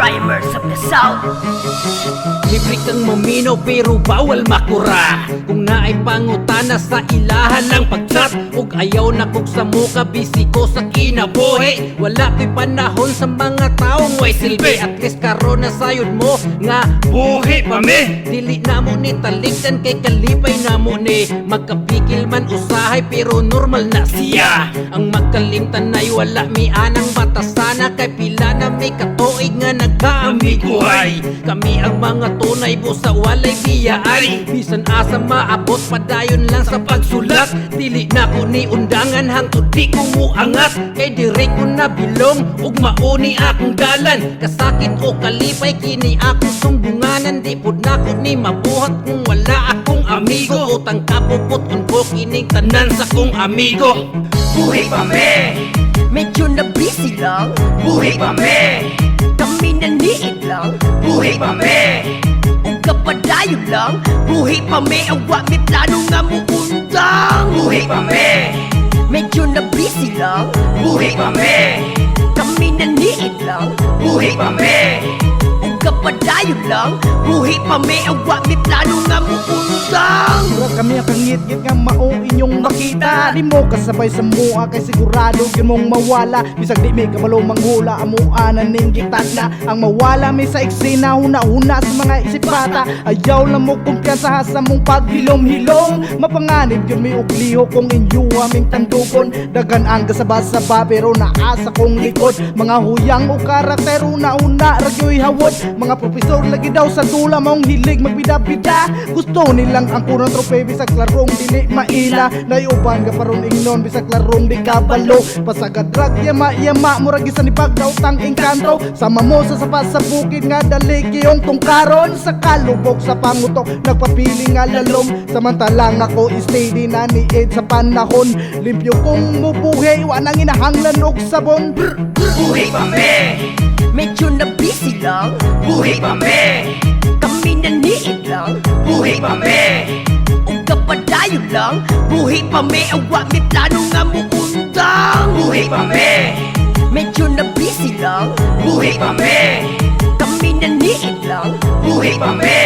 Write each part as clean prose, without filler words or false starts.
Rhymers of the South. Libre kang maminaw pero bawal makura. Kung naay pangutana sa ilahan lang pagchat, ug ayaw na kog sa muka busy ko sa kinabuhi. Wala ko'y panahon sa mga taong way silbi. At least karon na sayod mo nga buhi pa me. Dili na mo ni taligdan kay kalipay na mo ni. Magkapikil man usahay pero normal na siya. Ang magkalimtan ay wala mi anang batasana. Kay pila na may katuig nga nagkaamiguhay. Kami ang mga tunay busa walay biyaan. Bisan asa maabot padayon lang sa pagsulat. Dili na ko ni undangan hangtod di ko muangat. Kay diri ko na bilong ug mauni akong dalan. Kasakit o kalipay kini akong sumbunganan. Di pud na ko ni mabuhat kung wala akong amigo. Utang kapupot unko kining tanan sa kong amigo. Buhi pa me, medyo na busy lang. Buhi pa me, kami naniid lang. Buhi pa me, ug kapadayon lang. Buhi pa me, awa may plano nga muundang. Buhi pa me, medyo na busy lang. Buhi pa me, kami naniid lang. Buhi pa me, ug kapadayon lang. Buhi pa me, awa may plano nga muundang. Mura kami ang kangit-ngit nga mao inyong makita. Di mo kasabay sa mua kay sigurado yun mong mawala. Bisag di may kabalo manghula amuanan ning gitatna. Ang mawala may sa eksena huna-huna sa mga isipata. Ayaw lang mo kumpiyansa sa mong paghilom-hilom. Mapanganib yun may ukliho kung inyo aming tandugon. Dagan ang kasaba-saba pero naasa kong likod. Mga huyang o karakter una-una ragyo'y hawod. Mga profesor lagi daw sa dula maong hilig magbida-bida. Gusto nilang ang punong trope bisag larong dili maila. Naiuban ka paron ingnon bisag larong di kabalo. Pasagad drag yama-yama murag isa ni pagdaw tang engkanto. Sama mo sa sapat sa bukid nga dali kiyong tungkaron. Sa kalubok sa pangutok nagpapili nga lalom. Samantalang ako steady na niid sa panahon. Limpyo kong mubuhi wanang inahanglan og sabon. Buhi pa me, medyo na busy lang. Buhi pa me, kami naniid lang. Buhi pa me, ug kapadayon lang. Buhi pa me, awa may plano nga muundang. Buhi pa me, medyo na busy lang. Buhi pa me, kami naniid lang. Buhi pa me,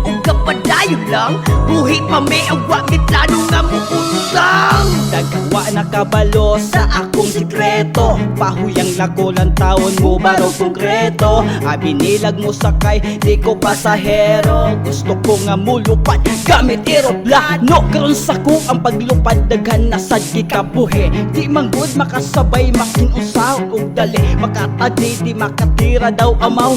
ug kapadayon lang. Buhi pa me, awa may plano nga muundang. Nagawa na kabalo sa akong sikreto. Pahuyang lakolan taon mo baro konkreto. Abinilag mo sakay, di ko pasahero. Gusto ko nga mulupad gamit eroplano. Karon sa ko ang paglupad daghan na sad gikabuhi. Di manggod makasabay makinusaw ug dali. Makatadi di makatira daw amaw.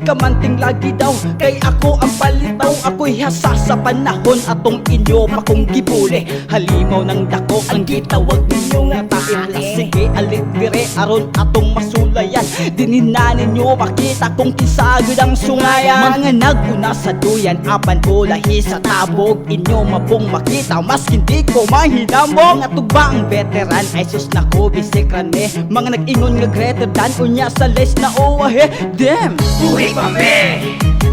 Kamanting lagi daw kay ako ang palitaw. Ako'y hasa sa panahon atong inyo pa kong gibuli. Halimaw ng dako ang gitawag ninyo nga taimla. Sige alit dire aron atong masulayan. Dinina ninyo makita kung kisagod ang sungayan. Mga naguna sa duyan apan ulahi sa tabog. Inyo mapong makita mas hindi ko mahinamong. Nga tugba ang veteran ay sus na ko bisikran me. Mga nag-ingon nga greater than unya sa les na owahe. Damn! Buhi pa me,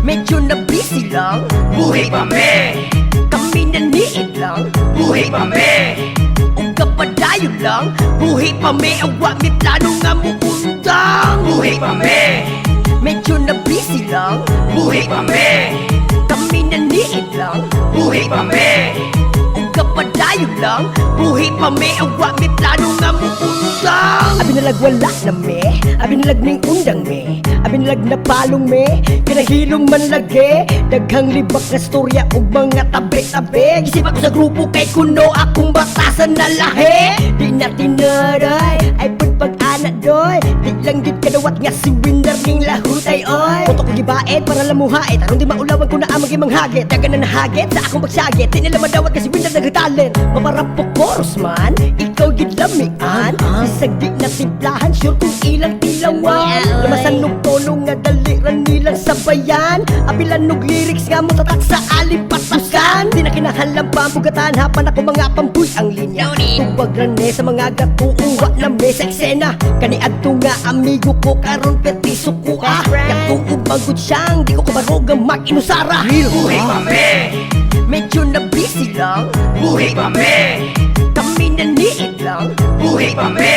medyo na busy lang. Buhi pa me, kami naniid lang. Buhi pa me, ug kapadayon lang. Buhi pa me, awa may plano nga muundang. Buhi pa me, medyo na busy lang. Buhi pa me, kami naniid lang. Buhi pa me, ug kapadayon lang. Buhi pa me, awa may plano nga muundang. Abi nalag wala na me, abi nalag ning undang me, abi nalag na palong me, kinahilong man lagi. Daghang libak na storya ug mga tabi-tabi. Isip ako sa grupo kay kuno akong batasan na lahi. Di na tinaray ay pagpag-anak doy. Di lang gid kadawat nga si winner ning lahutay oy. Puto ko gibaet para lamuhait aron di maulawan ko na amang imang hagit. Dagan na nahagit sa akong pagsagit. Di nila madawat kasi winner nagtalent. Mamarapok chorus man, ikaw gid lamian. Isag di na timplahan sure kung ilang tilawan. Lamasan og tono nga dali ra nilang sabayan. Abilan og lyrics nga mo tatak sa alipatakan. Tanan di na kinahanglan pa bugatan hapan ako mga pambuy ang linya. Tubag rane sa mga gatuuwa na may sa eksena. Kani adto nga amigo ko karon petiso ko Yakong ubagod siyang di ko kabarogang mag-inusara. Buhi kami medyo na busy lang. Buhi kami kami naniid lang. Buhi kami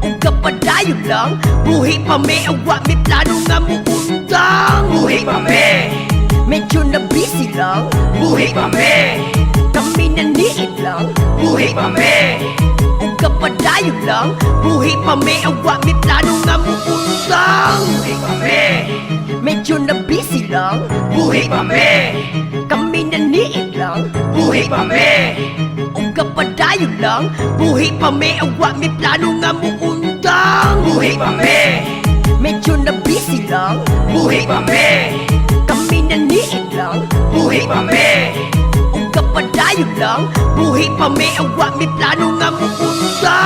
ug kapadayon lang. Buhi kami awa may plano nga muundang. Buhi kami medyo na busy lang. Buhi kami kami naniid lang. Buhi kami ug kapadayon lang. Buhi kami awa may plano nga muundang. Buhi kami medyo na busy lang. Buhi kami kami naniid lang. Buhi kami ug kapadayon lang. Buhi kami awa may plano nga muundang. Buhi kami medyo na busy lang. Buhi kami kami naniid lang. Buhi kami ug kapadayon lang. Buhi kami awa may plano nga muundang.